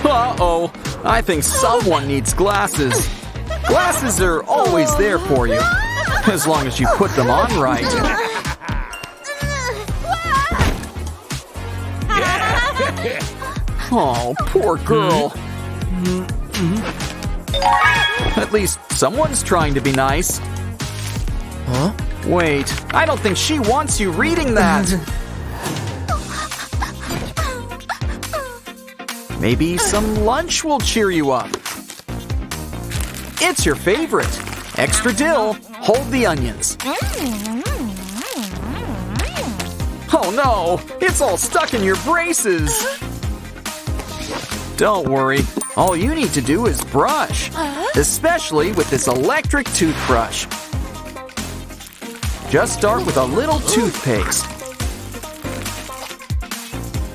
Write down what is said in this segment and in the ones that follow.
Uh-oh, I think someone needs glasses. Glasses are always there for you, as long as you put them on right. Oh, poor girl. At least someone's trying to be nice. Huh? Wait, I don't think she wants you reading that. Maybe some lunch will cheer you up. It's your favorite. Extra dill, hold the onions. Oh no, it's all stuck in your braces. Don't worry, all you need to do is brush, especially with this electric toothbrush. Just start with a little toothpaste.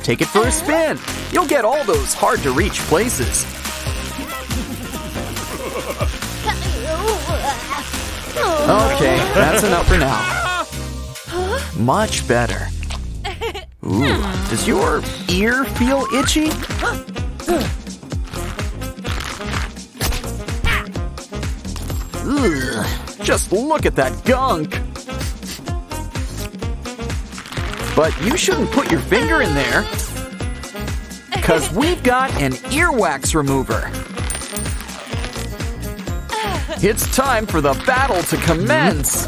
Take it for a spin. You'll get all those hard-to-reach places. Okay, that's enough for now. Much better. Ooh, does your ear feel itchy? Ugh, just look at that gunk. But you shouldn't put your finger in there, because we've got an earwax remover. It's time for the battle to commence.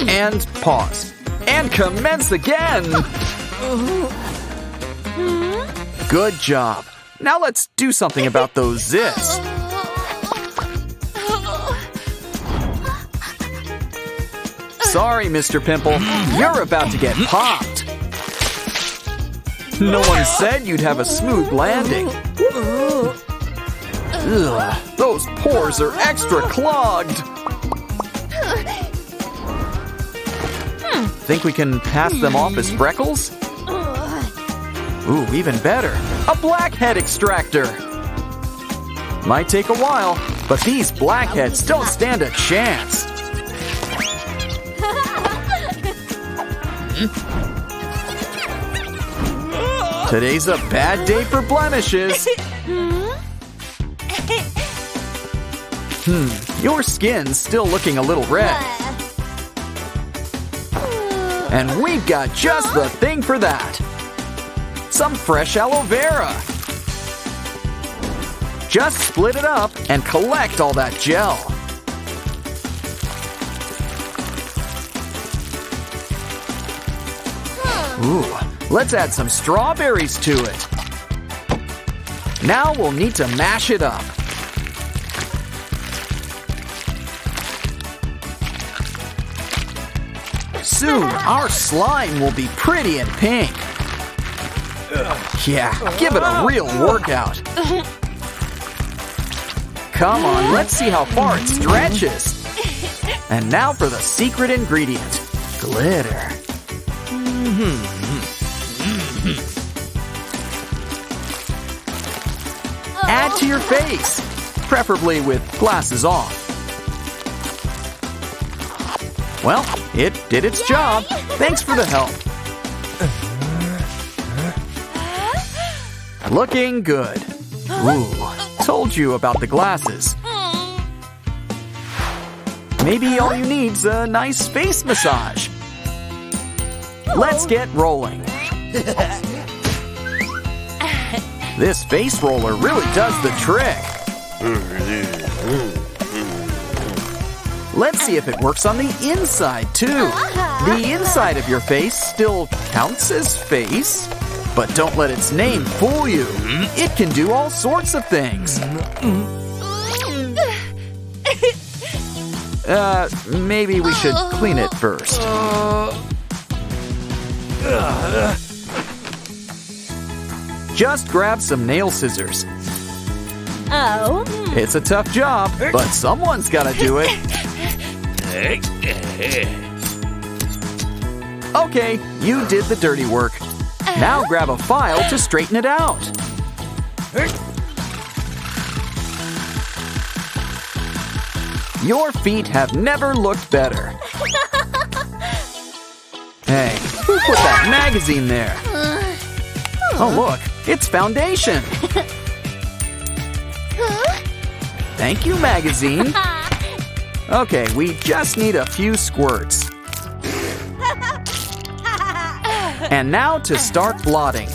And pause. And commence again. Good job. Now let's do something about those zits. Sorry, Mr. Pimple. You're about to get popped. No one said you'd have a smooth landing. Ugh, those pores are extra clogged. Think we can pass them off as freckles? Ooh, even better. A blackhead extractor. Might take a while, but these blackheads don't stand a chance. Today's a bad day for blemishes. Your skin's still looking a little red. And we've got just the thing for that. Some fresh aloe vera. Just split it up and collect all that gel. Ooh, let's add some strawberries to it. Now we'll need to mash it up. Soon, our slime will be pretty and pink. Yeah, give it a real workout. Come on, let's see how far it stretches. And now for the secret ingredient, glitter. Add to your face, preferably with glasses off. Well, it did its job. Thanks for the help. Looking good. Ooh, told you about the glasses. Maybe all you need's a nice face massage. Let's get rolling. This face roller really does the trick. Let's see if it works on the inside, too. The inside of your face still counts as face, but don't let its name fool you. It can do all sorts of things. Maybe we should clean it first. Just grab some nail scissors. Oh. It's a tough job, but someone's gotta do it. Okay, you did the dirty work. Now grab a file to straighten it out. Your feet have never looked better. Hey, who put that magazine there? Oh, look, it's foundation. Thank you, magazine. Okay, we just need a few squirts. And now to start blotting.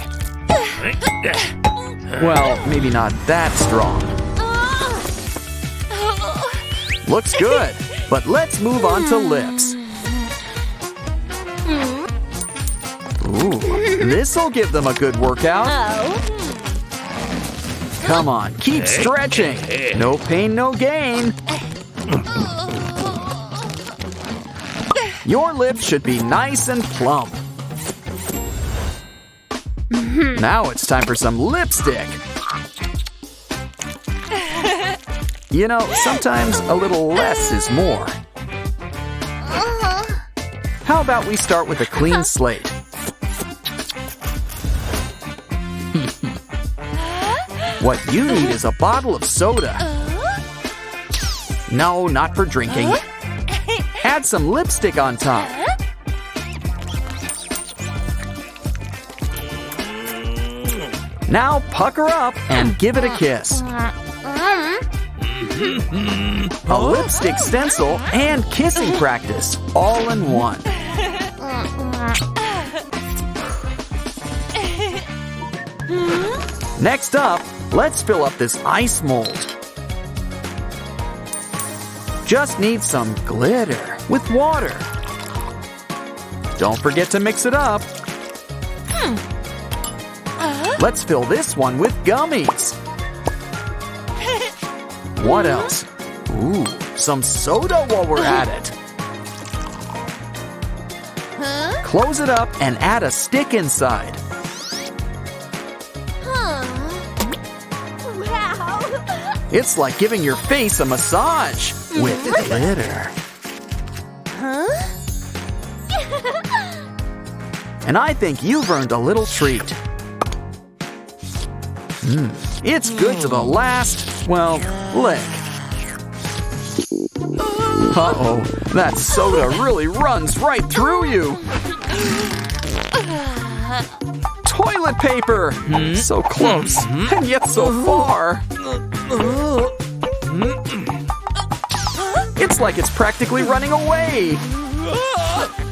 Well, maybe not that strong. Looks good, but let's move on to lips. Ooh, this'll give them a good workout. Come on, keep stretching. No pain, no gain. Your lips should be nice and plump. Now it's time for some lipstick. You know, sometimes a little less is more. How about we start with a clean slate? What you need is a bottle of soda. No, not for drinking. Add some lipstick on top. Now pucker up and give it a kiss. A lipstick stencil and kissing practice all in one. Next up, let's fill up this ice mold. Just need some glitter with water. Don't forget to mix it up. Let's fill this one with gummies. What else? Ooh, some soda while we're at it. Close it up and add a stick inside. It's like giving your face a massage with glitter. And I think you've earned a little treat. It's good to the last, well, lick. Uh-oh, that soda really runs right through you. Toilet paper! So close, and yet so far. It's like it's practically running away.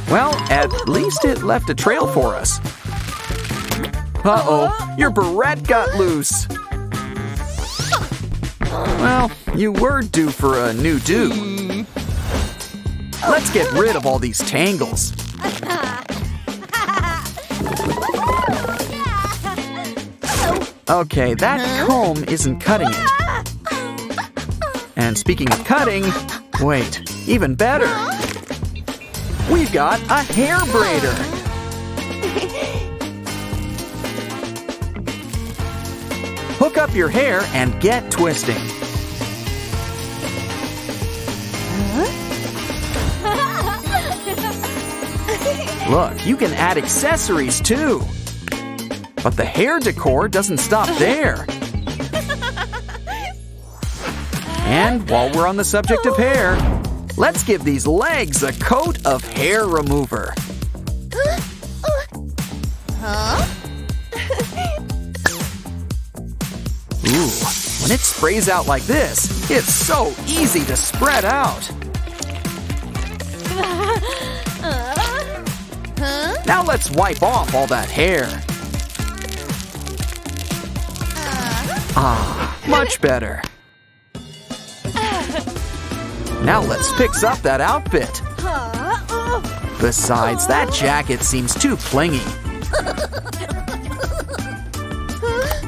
Well, at least it left a trail for us. Uh-oh, your barrette got loose. Well, you were due for a new do. Let's get rid of all these tangles. Okay, that comb isn't cutting it. And speaking of cutting, wait, even better. We've got a hair braider. Hook up your hair and get twisting. Look, you can add accessories too. But the hair decor doesn't stop there. And while we're on the subject of hair, let's give these legs a coat of hair remover. Ooh, when it sprays out like this, it's so easy to spread out. Now let's wipe off all that hair. Ah, much better. Now let's fix up that outfit. Besides, that jacket seems too clingy.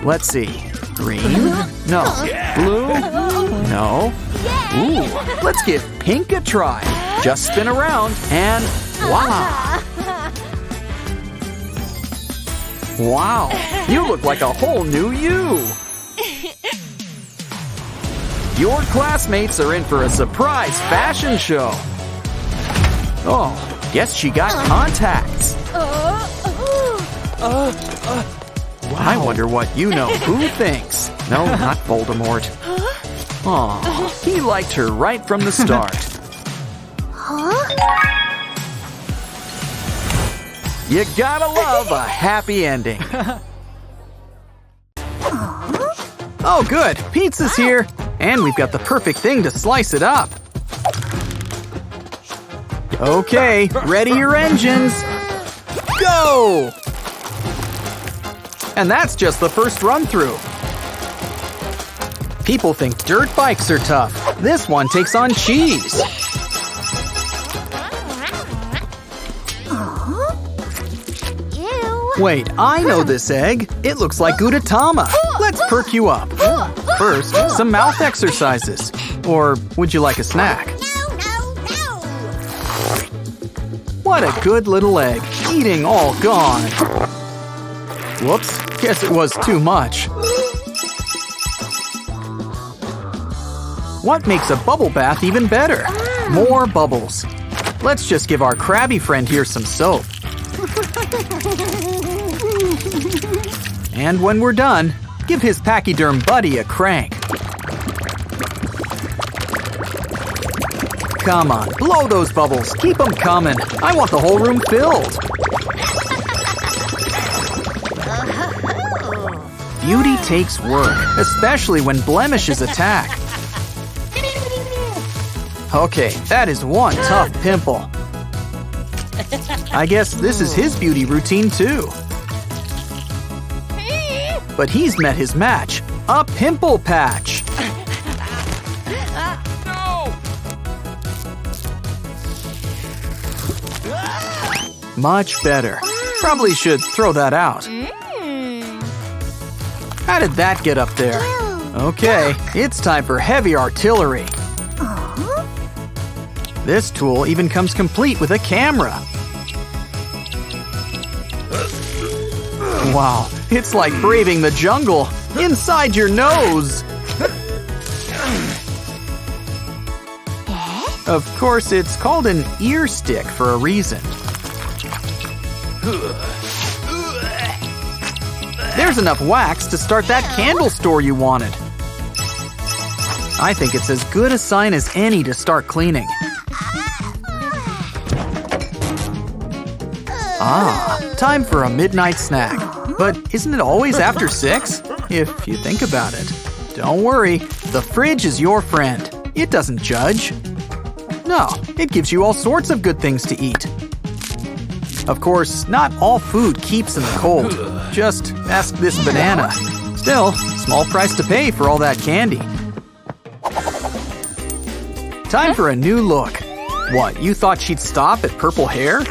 Let's see. Green? No. Blue? No. Ooh, let's give pink a try. Just spin around and voila! Wow, you look like a whole new you! Your classmates are in for a surprise fashion show. Oh, guess she got contacts. I wonder what you know. Who thinks? No, not Voldemort. Aw, he liked her right from the start. You gotta love a happy ending. Oh good, pizza's here! And we've got the perfect thing to slice it up. Okay, ready your engines! Go! And that's just the first run-through. People think dirt bikes are tough. This one takes on cheese. Ew. Wait, I know this egg. It looks like Gudetama. Let's perk you up. First, some mouth exercises. Or would you like a snack? No. What a good little egg. Eating all gone. Whoops, guess it was too much. What makes a bubble bath even better? More bubbles. Let's just give our crabby friend here some soap. And when we're done, give his pachyderm buddy a crank. Come on, blow those bubbles. Keep them coming. I want the whole room filled. Beauty takes work, especially when blemishes attack. Okay, that is one tough pimple. I guess this is his beauty routine too. But he's met his match, a pimple patch. Much better. Probably should throw that out. How did that get up there? Okay, it's time for heavy artillery. This tool even comes complete with a camera. Wow, it's like braving the jungle inside your nose. Of course, it's called an ear stick for a reason. There's enough wax to start that candle store you wanted. I think it's as good a sign as any to start cleaning. Ah, time for a midnight snack. But isn't it always after 6? If you think about it. Don't worry, the fridge is your friend. It doesn't judge. No, it gives you all sorts of good things to eat. Of course, not all food keeps in the cold. Just ask this banana. Still, small price to pay for all that candy. Time for a new look. What, you thought she'd stop at purple hair?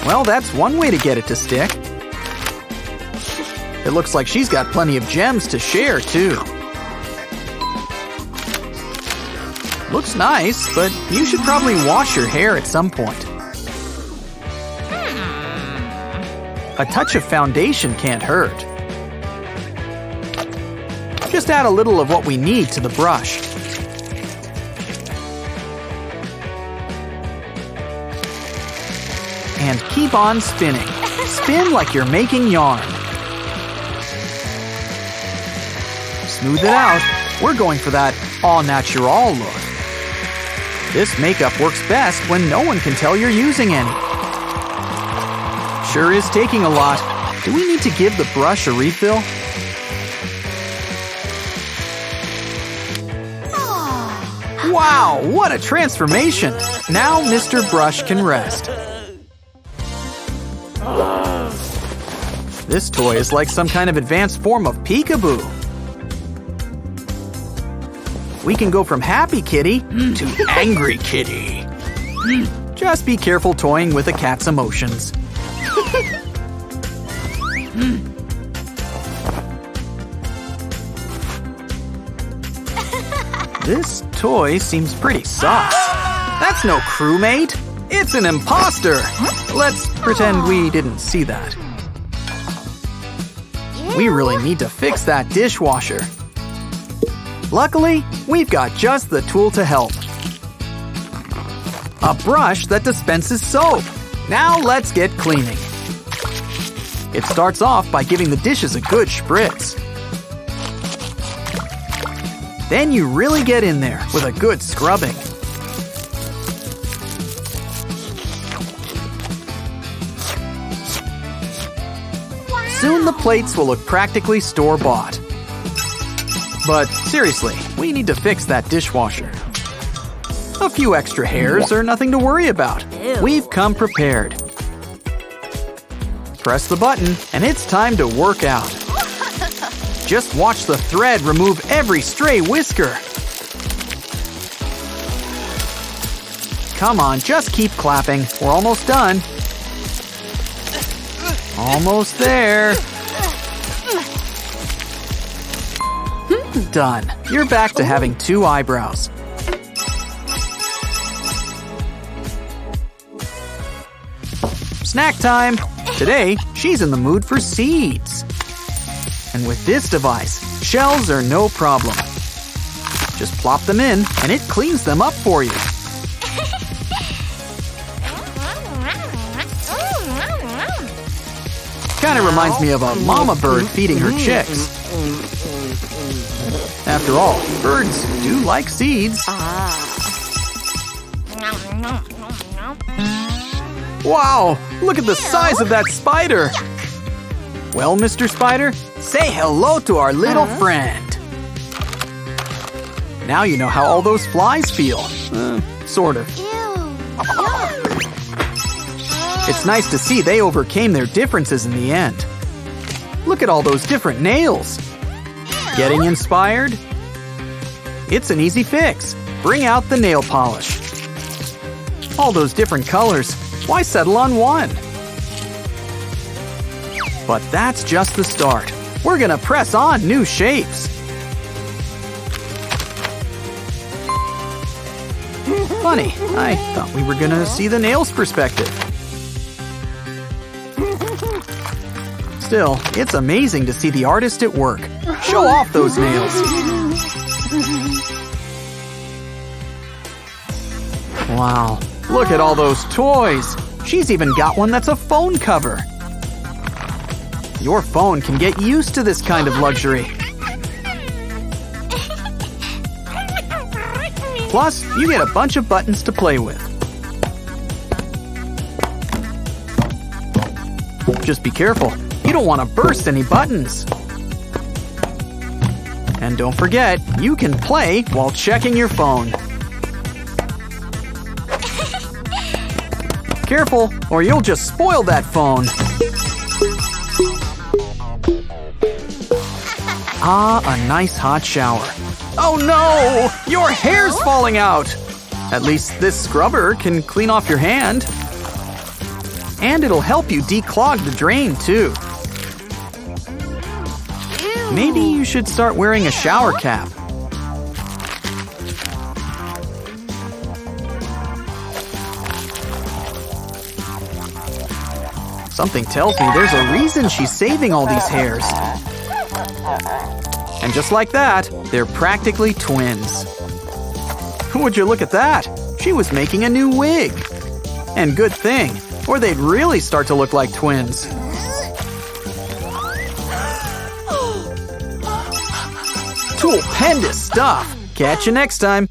Well, that's one way to get it to stick. It looks like she's got plenty of gems to share, too. Looks nice, but you should probably wash your hair at some point. A touch of foundation can't hurt. Just add a little of what we need to the brush. And keep on spinning. Spin like you're making yarn. Smooth it out. We're going for that au naturel look. This makeup works best when no one can tell you're using any. Sure is taking a lot. Do we need to give the brush a refill? Wow, what a transformation! Now Mr. Brush can rest. This toy is like some kind of advanced form of peekaboo. We can go from happy kitty to angry kitty. Just be careful toying with a cat's emotions. This toy seems pretty sus. That's no crewmate. It's an imposter. Let's pretend we didn't see that. We really need to fix that dishwasher. Luckily, we've got just the tool to help. A brush that dispenses soap. Now let's get cleaning. It starts off by giving the dishes a good spritz. Then you really get in there with a good scrubbing. soon the plates will look practically store-bought. But seriously, we need to fix that dishwasher. A few extra hairs are nothing to worry about. We've come prepared. Press the button, and it's time to work out. Just watch the thread remove every stray whisker. Come on, just keep clapping. We're almost done. Almost there. Done. You're back to having 2 eyebrows. Snack time! Today, she's in the mood for seeds. And with this device, shells are no problem. Just plop them in, and it cleans them up for you. Kinda reminds me of a mama bird feeding her chicks. After all, birds do like seeds. Wow, look at the size of that spider. Well, Mr. Spider, say hello to our little friend. Now you know how all those flies feel. Sort of. It's nice to see they overcame their differences in the end. Look at all those different nails. Getting inspired? It's an easy fix. Bring out the nail polish. All those different colors, why settle on one? But that's just the start. We're gonna press on new shapes. Funny, I thought we were gonna see the nails perspective. Still, it's amazing to see the artist at work. Show off those nails. Wow, look at all those toys. She's even got one that's a phone cover. Your phone can get used to this kind of luxury. Plus, you get a bunch of buttons to play with. Just be careful. You don't want to burst any buttons. And don't forget, you can play while checking your phone. Careful, or you'll just spoil that phone. Ah, a nice hot shower. Oh no! Your hair's falling out! At least this scrubber can clean off your hand. And it'll help you declog the drain, too. Maybe you should start wearing a shower cap. Something tells me there's a reason she's saving all these hairs. And just like that, they're practically twins. Would you look at that? She was making a new wig. And good thing, or they'd really start to look like twins. Stupendous stuff! Catch you next time.